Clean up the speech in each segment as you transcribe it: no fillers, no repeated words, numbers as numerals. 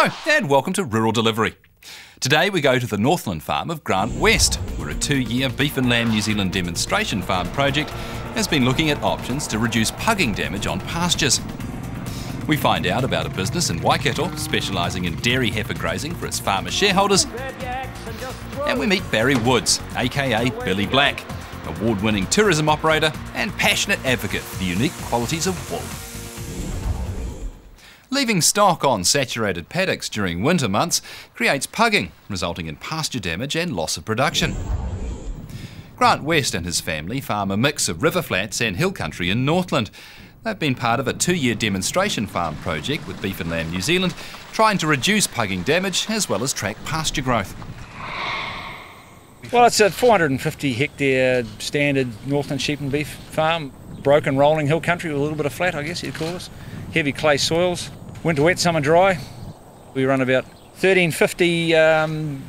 Hello and welcome to Rural Delivery. Today we go to the Northland farm of Grant West, where a 2-year Beef and Lamb New Zealand demonstration farm project has been looking at options to reduce pugging damage on pastures. We find out about a business in Waikato specialising in dairy heifer grazing for its farmer shareholders, and we meet Barry Woods, aka Billy Black, award-winning tourism operator and passionate advocate for the unique qualities of wool. Leaving stock on saturated paddocks during winter months creates pugging, resulting in pasture damage and loss of production. Grant West and his family farm a mix of river flats and hill country in Northland. They've been part of a 2-year demonstration farm project with Beef and Lamb New Zealand, trying to reduce pugging damage as well as track pasture growth. Well, it's a 450 hectare standard Northland sheep and beef farm. Broken rolling hill country with a little bit of flat, I guess you'd call it. Heavy clay soils. Winter wet, summer dry. We run about 1350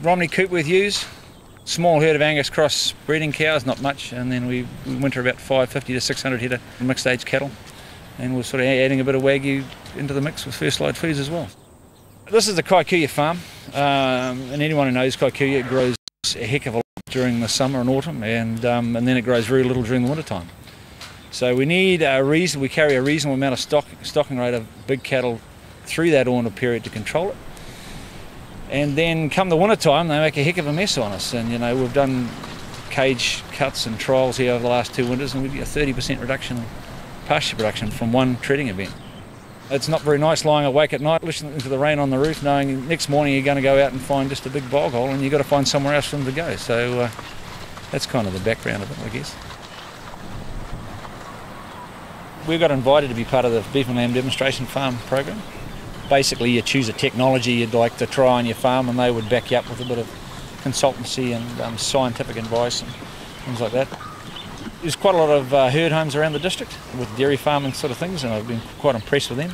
Romney Coopworth ewes. Small herd of Angus cross breeding cows, not much. And then we winter about 550 to 600 head of mixed age cattle. And we're sort of adding a bit of Wagyu into the mix with first light feeds as well. This is the Kikuyu farm. And anyone who knows Kikuyu, it grows a heck of a lot during the summer and autumn. And then it grows very little during the winter time. So we need we carry a reasonable amount of stocking rate of big cattle through that autumn period to control it. And then come the winter time, they make a heck of a mess on us. And you know, we've done cage cuts and trials here over the last 2 winters, and we get a 30% reduction in pasture production from one treading event. It's not very nice lying awake at night, listening to the rain on the roof, knowing next morning you're going to go out and find just a big bog hole and you've got to find somewhere else for them to go. So that's kind of the background of it, I guess. We got invited to be part of the Beef and Lamb demonstration farm program. Basically, you choose a technology you'd like to try on your farm, and they would back you up with a bit of consultancy and scientific advice and things like that. There's quite a lot of herd homes around the district with dairy farming sort of things, and I've been quite impressed with them.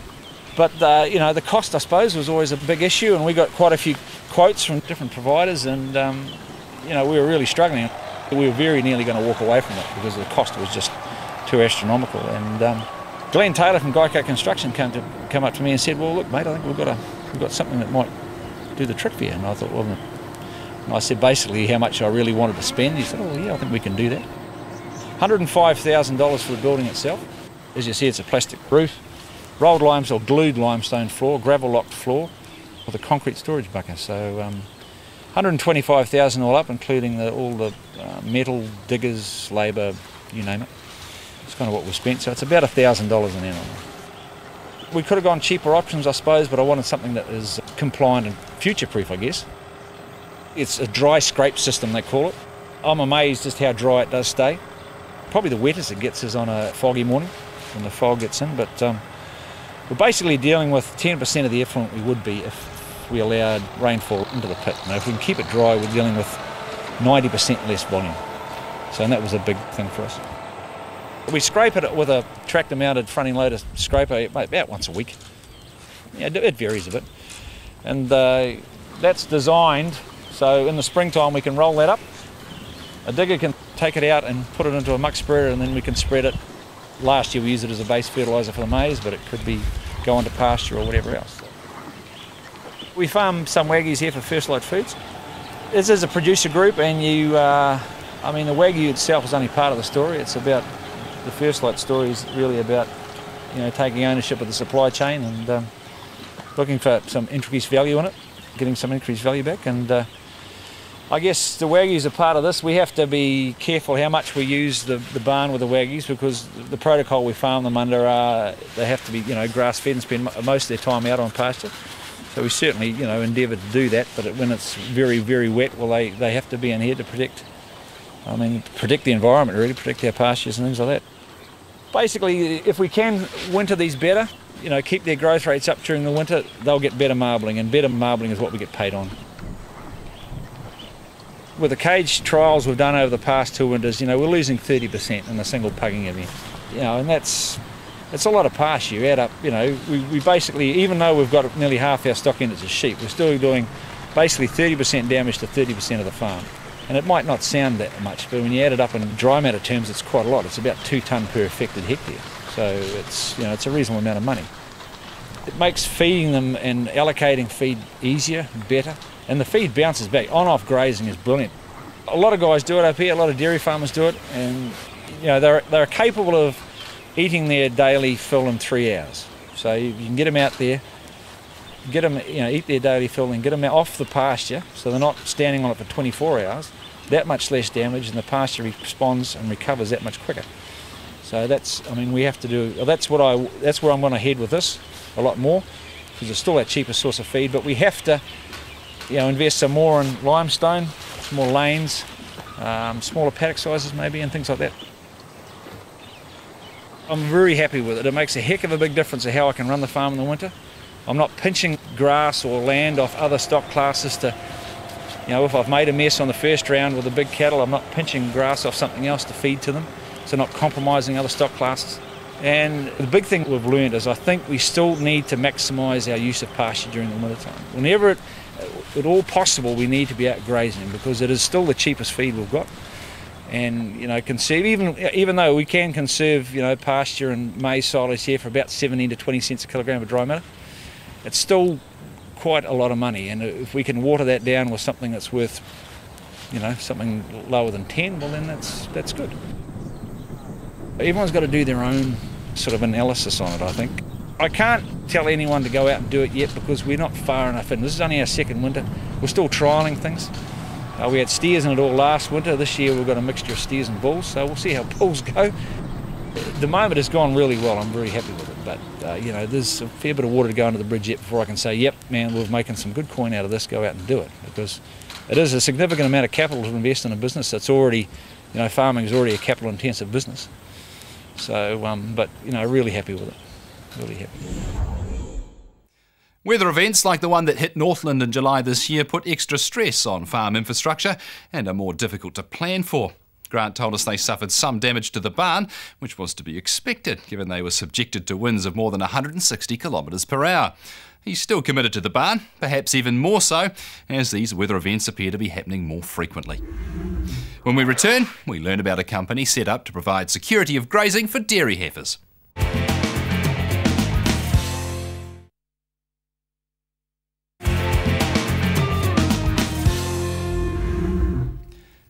But you know, the cost, I suppose, was always a big issue, and we got quite a few quotes from different providers, and you know, we were really struggling. We were very nearly going to walk away from it because the cost was just too astronomical. And Glenn Taylor from Geico Construction come up to me and said, "Well, look, mate, I think we've got something that might do the trick for you." And I thought, well, and I said basically how much I really wanted to spend. He said, "Oh, yeah, I think we can do that." $105,000 for the building itself. As you see, it's a plastic roof, rolled limestone or glued limestone floor, gravel locked floor with a concrete storage bunker. So $125,000 all up, including all the metal, diggers, labour, you name it. It's kind of what we spent, so it's about $1,000 an annum. We could have gone cheaper options, I suppose, but I wanted something that is compliant and future-proof, I guess. It's a dry scrape system, they call it. I'm amazed just how dry it does stay. Probably the wettest it gets is on a foggy morning when the fog gets in, but we're basically dealing with 10% of the effluent we would be if we allowed rainfall into the pit. Now, if we can keep it dry, we're dealing with 90% less volume. So, and that was a big thing for us. We scrape it with a tractor-mounted front-end loader scraper about once a week. Yeah, it varies a bit. And that's designed so in the springtime we can roll that up. A digger can take it out and put it into a muck spreader, and then we can spread it. Last year we used it as a base fertiliser for the maize, but it could go on to pasture or whatever else. We farm some Wagyus here for First Light Foods. This is a producer group, and I mean, the Wagyu itself is only part of the story. It's about the First Light story is really about, you know, taking ownership of the supply chain and looking for some increased value in it, getting some increased value back. And I guess the Wagyus are part of this. We have to be careful how much we use the barn with the Wagyus, because the protocol we farm them under, they have to be, you know, grass-fed and spend most of their time out on pasture. So we certainly, you know, endeavour to do that. But when it's very, very wet, well, they have to be in here to protect the environment, really, protect our pastures and things like that. Basically, if we can winter these better, you know, keep their growth rates up during the winter, they'll get better marbling, and better marbling is what we get paid on. With the cage trials we've done over the past 2 winters, you know, we're losing 30% in a single pugging event. You know, and it's a lot of pasture. You add up, you know, we basically, even though we've got nearly half our stock units as sheep, we're still doing basically 30% damage to 30% of the farm. And it might not sound that much, but when you add it up in dry matter terms, it's quite a lot. It's about 2 tonne per affected hectare. So it's, you know, it's a reasonable amount of money. It makes feeding them and allocating feed easier, better, and the feed bounces back. On-off grazing is brilliant. A lot of guys do it up here, a lot of dairy farmers do it, and you know, they're capable of eating their daily fill in 3 hours. So you can get them out there, get them, eat their daily fill and get them off the pasture so they're not standing on it for 24 hours. That much less damage, and the pasture responds and recovers that much quicker. So we have to do, that's where I'm going to head with this a lot more, because it's still our cheapest source of feed, but we have to invest some more in limestone, some more lanes, smaller paddock sizes maybe, and things like that. I'm very happy with it. It makes a heck of a big difference to how I can run the farm in the winter. I'm not pinching grass or land off other stock classes to, if I've made a mess on the first round with the big cattle, I'm not pinching grass off something else to feed to them, so not compromising other stock classes. And the big thing we've learned is I think we still need to maximise our use of pasture during the winter time. Whenever at all possible, we need to be out grazing, because it is still the cheapest feed we've got. And conserve, even though we can conserve pasture and maize silage here for about 17 to 20 cents a kilogram of dry matter, it's still quite a lot of money. And if we can water that down with something that's worth something lower than 10, well then that's good. Everyone's got to do their own sort of analysis on it, I think. I can't tell anyone to go out and do it yet, because we're not far enough in. This is only our second winter. We're still trialling things. We had steers in it all last winter. This year we've got a mixture of steers and bulls, so we'll see how bulls go. At the moment it's gone really well. I'm very happy with it, but there's a fair bit of water to go under the bridge yet before I can say, yep, man, we're making some good coin out of this, go out and do it. Because it is a significant amount of capital to invest in a business that's already, farming is already a capital intensive business. So, but really happy with it, really happy. Weather events like the one that hit Northland in July this year put extra stress on farm infrastructure and are more difficult to plan for. Grant told us they suffered some damage to the barn, which was to be expected given they were subjected to winds of more than 160 kilometres per hour. He's still committed to the barn, perhaps even more so, as these weather events appear to be happening more frequently. When we return, we learn about a company set up to provide security of grazing for dairy heifers.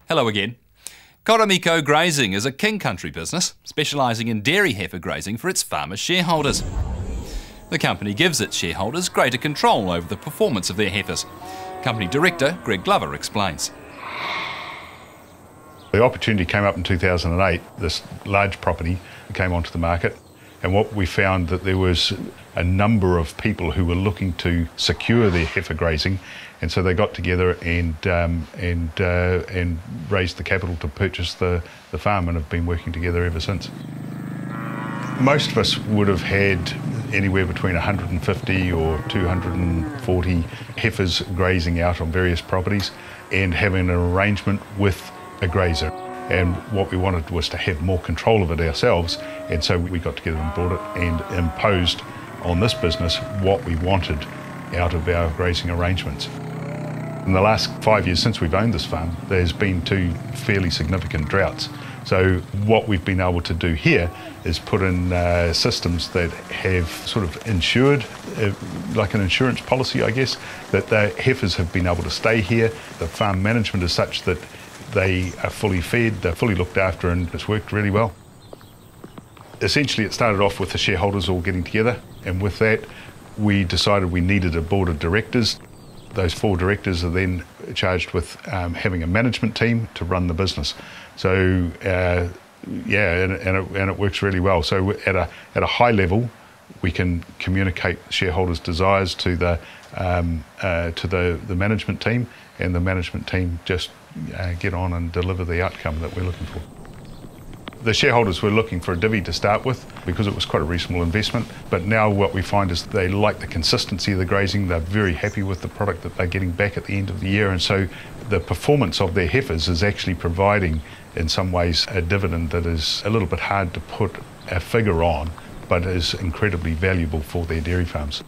Hello again. Koromiko Grazing is a king country business specialising in dairy heifer grazing for its farmer shareholders. The company gives its shareholders greater control over the performance of their heifers. Company Director Greg Glover explains. The opportunity came up in 2008. This large property came onto the market, and what we found that there was a number of people who were looking to secure their heifer grazing, and so they got together and raised the capital to purchase the farm, and have been working together ever since. Most of us would have had anywhere between 150 or 240 heifers grazing out on various properties, and having an arrangement with a grazer. And what we wanted was to have more control of it ourselves, and so we got together and brought it and imposed on this business what we wanted out of our grazing arrangements. In the last 5 years since we've owned this farm, there's been 2 fairly significant droughts. So what we've been able to do here is put in systems that have sort of insured, like an insurance policy, I guess, that the heifers have been able to stay here. The farm management is such that they are fully fed, they're fully looked after, and it's worked really well. Essentially, it started off with the shareholders all getting together, and with that, we decided we needed a board of directors. Those 4 directors are then charged with having a management team to run the business. So, and it works really well. So, at a high level, we can communicate shareholders' desires to the management team, and the management team just get on and deliver the outcome that we're looking for. The shareholders were looking for a divvy to start with because it was quite a reasonable investment, but now what we find is they like the consistency of the grazing. They're very happy with the product that they're getting back at the end of the year, and so the performance of their heifers is actually providing in some ways a dividend that is a little bit hard to put a figure on, but is incredibly valuable for their dairy farms.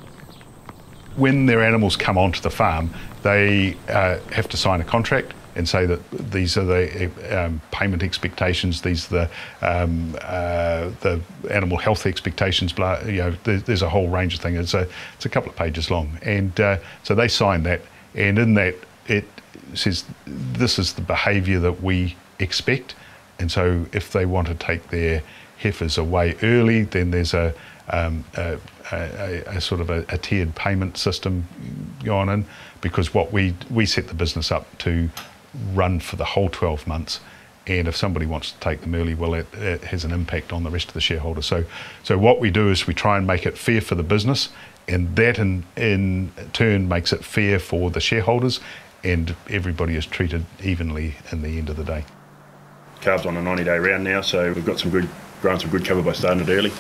When their animals come onto the farm, they have to sign a contract and say that these are the payment expectations, these are the animal health expectations, blah, there's a whole range of things. It's a couple of pages long, and so they signed that, and in that it says this is the behaviour that we expect, and so if they want to take their heifers away early, then there's a sort of a tiered payment system going in, because what we set the business up to run for the whole 12 months, and if somebody wants to take them early, well, it has an impact on the rest of the shareholders. So what we do is we try and make it fair for the business, and that in turn makes it fair for the shareholders, and everybody is treated evenly in the end of the day. Calves on a 90-day round now, so we've got grown some good cover by starting it early.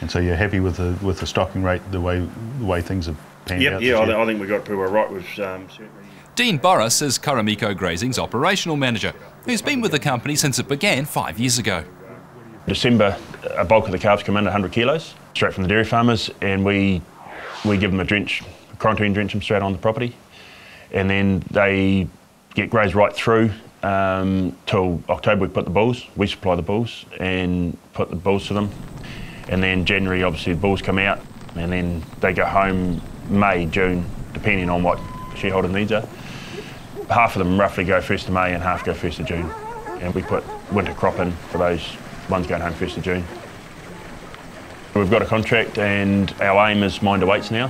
And so you're happy with the stocking rate, the way things have panned out? Yeah, I think we got pretty well right. We've certainly. Dean Boris is Koromiko Grazing's operational manager, who's been with the company since it began 5 years ago. December, a bulk of the calves come in 100 kilos, straight from the dairy farmers, and we give them a quarantine drench them straight on the property, and then they get grazed right through till October. We put the bulls, we supply the bulls and put the bulls to them, and then January obviously the bulls come out, and then they go home May, June, depending on what shareholder needs are. Half of them roughly go 1st of May and half go 1st of June, and we put winter crop in for those ones going home 1st of June. We've got a contract, and our aim is minder weights now.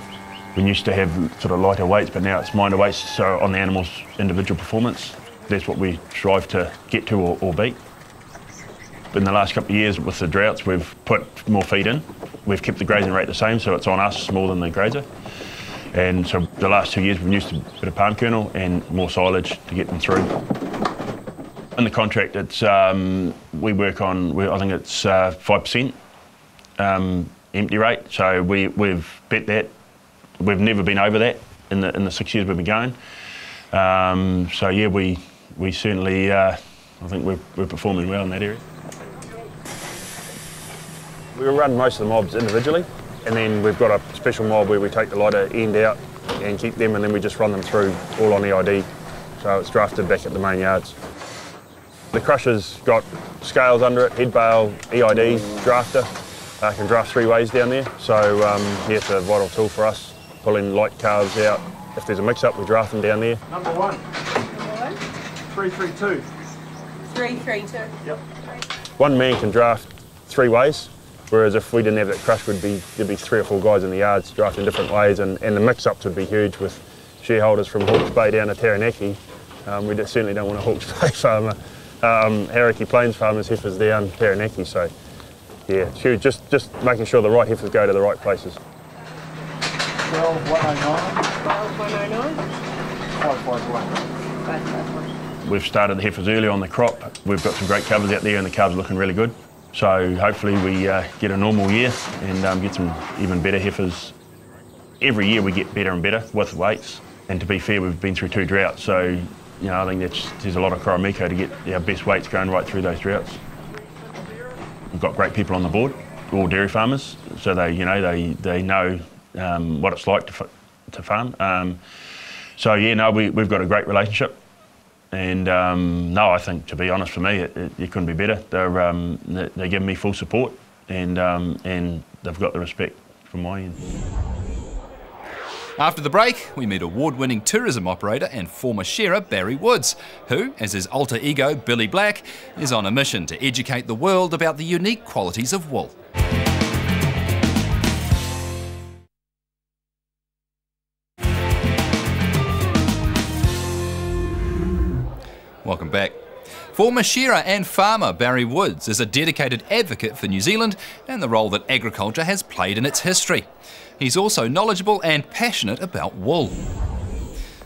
We used to have sort of lighter weights, but now it's minder weights, so on the animal's individual performance. That's what we strive to get to or beat. In the last couple of years with the droughts, we've put more feed in. We've kept the grazing rate the same, so it's on us more than the grazer. And so the last 2 years we've used a bit of palm kernel and more silage to get them through. In the contract, it's we work on, I think it's 5% empty rate, so we've bet that. We've never been over that in the 6 years we've been going. So yeah, we certainly, I think we're performing well in that area. We run most of the mobs individually, and then we've got a special mob where we take the lighter end out and keep them, and then we just run them through all on EID. So it's drafted back at the main yards. The crusher's got scales under it, head bale, EID, drafter. Can draft 3 ways down there. So yeah, it's a vital tool for us, pulling light calves out. If there's a mix-up, we draft them down there. Number 1. 332. 332. Yep. One man can draft 3 ways, whereas if we didn't have that crush, there'd be 3 or 4 guys in the yards drafting different ways, and the mix-ups would be huge with shareholders from Hawke's Bay down to Taranaki. We certainly don't want a Hawke's Bay farmer. Hauraki Plains farmers' heifers down Taranaki, so yeah, it's huge. Just making sure the right heifers go to the right places. 12109. 12109. 551. 551. We've started the heifers early on the crop. We've got some great covers out there, and the calves are looking really good. So hopefully we get a normal year and get some even better heifers. Every year we get better and better with weights, and to be fair, we've been through 2 droughts, so I think there's a lot of Koromiko to get our best weights going right through those droughts. We've got great people on the board, all dairy farmers, so they know what it's like to farm. So yeah, no, we've got a great relationship, and no, I think, to be honest, for me, it couldn't be better. They're giving me full support, and they've got the respect from my end. After the break, we meet award-winning tourism operator and former shearer Barry Woods, who, as his alter ego Billy Black, is on a mission to educate the world about the unique qualities of wool. Welcome back. Former shearer and farmer Barry Woods is a dedicated advocate for New Zealand and the role that agriculture has played in its history. He's also knowledgeable and passionate about wool.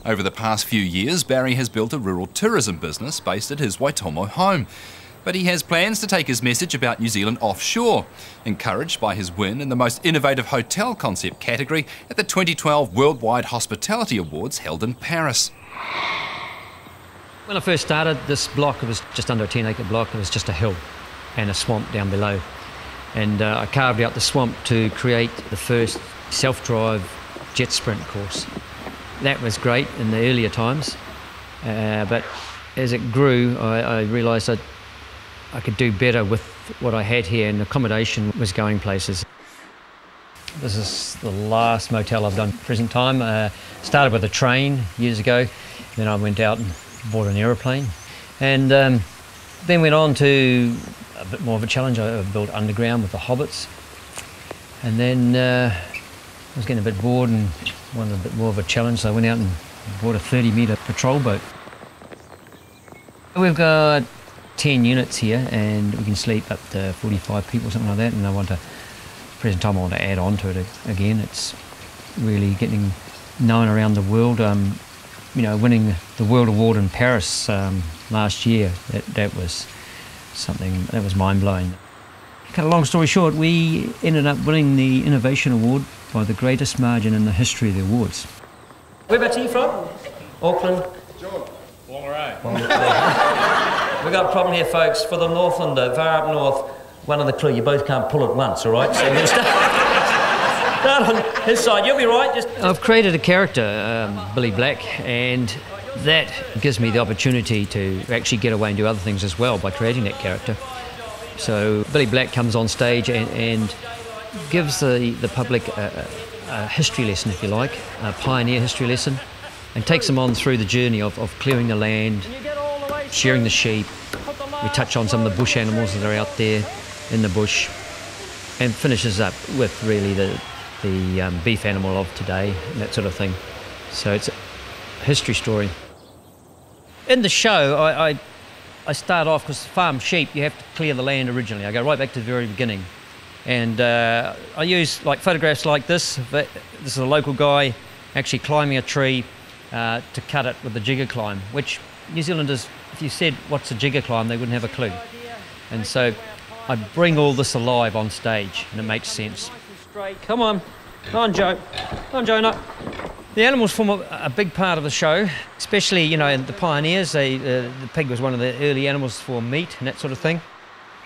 Over the past few years, Barry has built a rural tourism business based at his Waitomo home. But he has plans to take his message about New Zealand offshore, encouraged by his win in the most innovative hotel concept category at the 2012 Worldwide Hospitality Awards held in Paris. When I first started, this block, it was just under a 10-acre block. It was just a hill and a swamp down below. And I carved out the swamp to create the first self-drive jet sprint course. That was great in the earlier times, but as it grew, I realised I could do better with what I had here, and accommodation was going places. This is the last motel I've done present time. Started with a train years ago, then I went out and bought an aeroplane, and then went on to a bit more of a challenge. I built underground with the hobbits, and then I was getting a bit bored and wanted a bit more of a challenge, so I went out and bought a 30-metre patrol boat. We've got 10 units here, and we can sleep up to 45 people, something like that, and present time I want to add on to it again. It's really getting known around the world. You know, winning the World Award in Paris last year, that was something that was mind-blowing. Cut a long story short, we ended up winning the Innovation Award by the greatest margin in the history of the awards. Whereabouts are you from? Auckland? John. Wongarai. We've got a problem here, folks. For the Northlander, far up north, one of the clue, you both can't pull at once, all right? So we'll start on his side. You'll be right. I've created a character, Billy Black, and that gives me the opportunity to actually get away and do other things as well by creating that character. So Billy Black comes on stage and gives the public a history lesson, if you like, a pioneer history lesson, and takes them on through the journey of clearing the land, shearing the sheep. We touch on some of the bush animals that are out there in the bush, and finishes up with really the beef animal of today and that sort of thing. So it's a history story. In the show, I start off, because farm sheep, you have to clear the land originally. I go right back to the very beginning, and I use like photographs like this. This is a local guy actually climbing a tree to cut it with the jigger climb, which New Zealanders, if you said what's a jigger climb, they wouldn't have a clue. And so I bring all this alive on stage, and it makes sense. Come on, Joe. Come on, Jonah. The animals form a big part of the show, especially, you know, the pioneers. The pig was one of the early animals for meat and that sort of thing.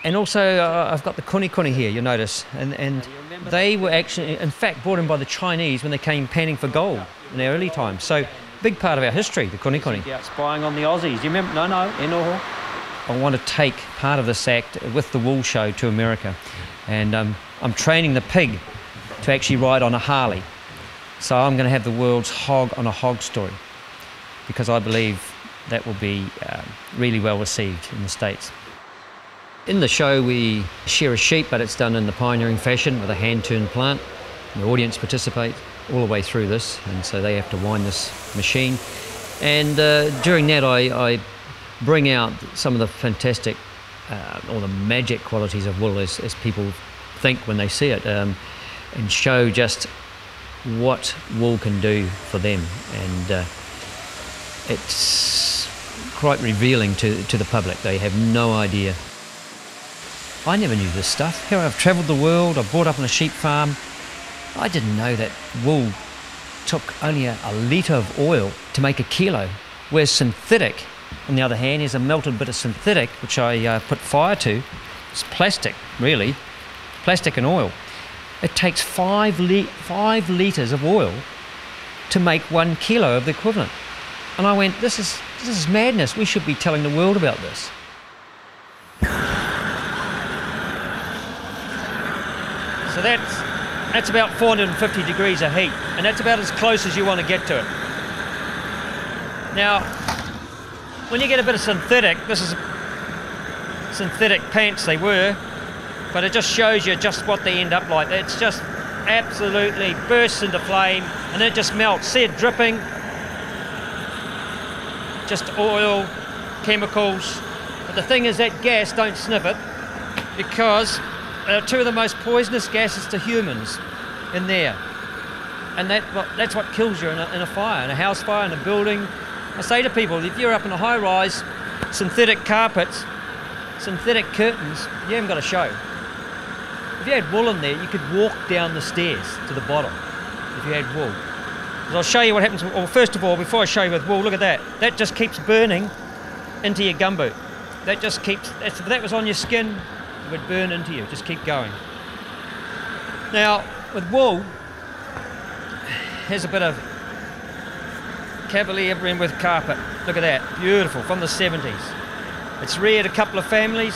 And also I've got the kuni here, you'll notice. And they were actually, in fact, brought in by the Chinese when they came panning for gold in their early times. So big part of our history, the kuni. Out spying on the Aussies. Do you remember? No, Enoho. I want to take part of this act with the wool show to America, and I'm training the pig to actually ride on a Harley. So I'm going to have the world's hog on a hog story, because I believe that will be really well received in the States. In the show we shear a sheep, but it's done in the pioneering fashion with a hand-turned plant. The audience participate all the way through this, and so they have to wind this machine. And during that I bring out some of the fantastic or the magic qualities of wool as people think when they see it, and show just what wool can do for them. And it's quite revealing to the public. They have no idea. I never knew this stuff. Here I've travelled the world, I've brought up on a sheep farm. I didn't know that wool took only a litre of oil to make a kilo, whereas synthetic, on the other hand, is a melted bit of synthetic, which I put fire to. It's plastic, really, plastic and oil. It takes 5 litres of oil to make 1 kilo of the equivalent. And I went, this is madness. We should be telling the world about this. So that's about 450 degrees of heat, and that's about as close as you want to get to it. Now, when you get a bit of synthetic, this is synthetic pants they were, but it just shows you just what they end up like. It's just absolutely bursts into flame, and then it just melts. See it dripping? Just oil, chemicals. But the thing is, that gas, don't sniff it, because there are 2 of the most poisonous gases to humans in there. And that's what kills you in a fire, in a house fire, in a building. I say to people, if you're up in a high-rise, synthetic carpets, synthetic curtains, you haven't got a show. If you had wool in there, you could walk down the stairs to the bottom if you had wool. But I'll show you what happens. Well, first of all, before I show you with wool, look at that. That just keeps burning into your gumboot. That just keeps, if that was on your skin, it would burn into you. Just keep going. Now, with wool, here's a bit of Cavalier blend with carpet. Look at that, beautiful, from the 70s. It's reared a couple of families,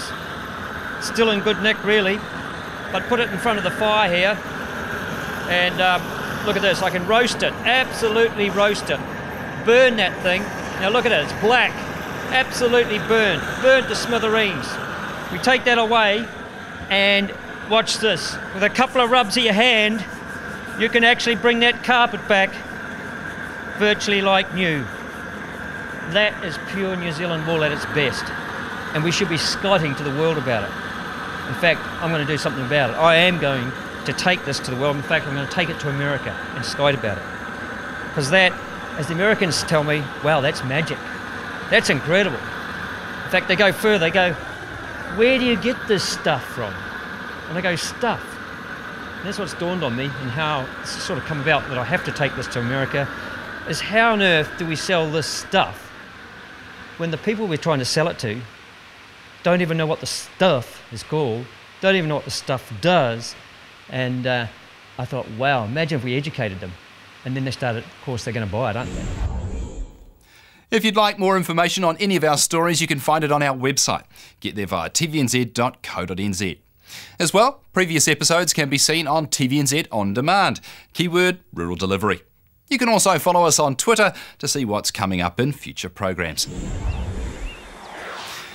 still in good nick really, but put it in front of the fire here, and look at this, I can roast it, absolutely roast it. Burn that thing. Now look at it, it's black, absolutely burnt to smithereens. We take that away, and watch this, with a couple of rubs of your hand, you can actually bring that carpet back virtually like new. That is pure New Zealand wool at its best, and we should be scouting to the world about it. In fact, I'm going to do something about it. I am going to take this to the world. In fact, I'm going to take it to America and skite about it. Because that, as the Americans tell me, wow, that's magic. That's incredible. In fact, they go further, they go, where do you get this stuff from? And I go, stuff. And that's what's dawned on me, and how it's sort of come about that I have to take this to America, is how on earth do we sell this stuff when the people we're trying to sell it to don't even know what the stuff is called, don't even know what the stuff does. And I thought, wow, imagine if we educated them. And then they started, of course, they're going to buy it, aren't they? If you'd like more information on any of our stories, you can find it on our website. Get there via tvnz.co.nz. As well, previous episodes can be seen on TVNZ On Demand. Keyword, rural delivery. You can also follow us on Twitter to see what's coming up in future programs.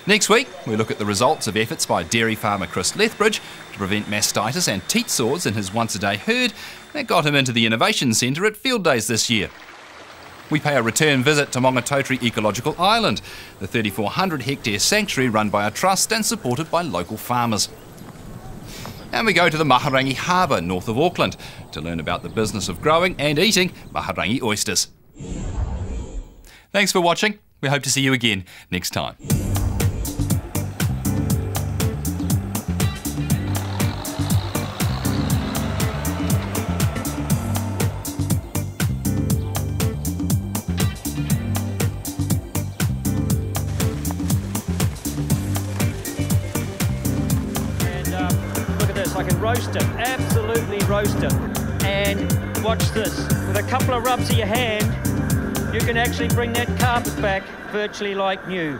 Next week, we look at the results of efforts by dairy farmer Chris Lethbridge to prevent mastitis and teat sores in his once-a-day herd that got him into the Innovation Centre at Field Days this year. We pay a return visit to Maungatautari Ecological Island, the 3,400-hectare sanctuary run by a trust and supported by local farmers. And we go to the Maharangi Harbour north of Auckland to learn about the business of growing and eating Maharangi oysters. Thanks for watching. We hope to see you again next time. I can roast it, absolutely roast it. And watch this, with a couple of rubs of your hand, you can actually bring that carpet back virtually like new.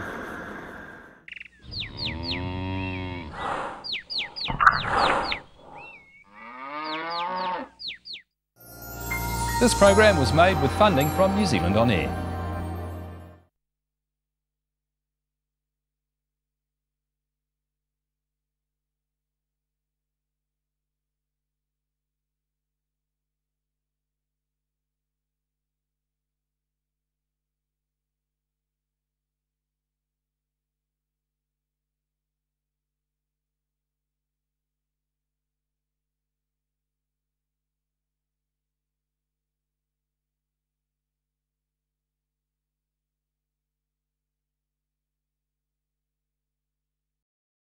This program was made with funding from New Zealand On Air.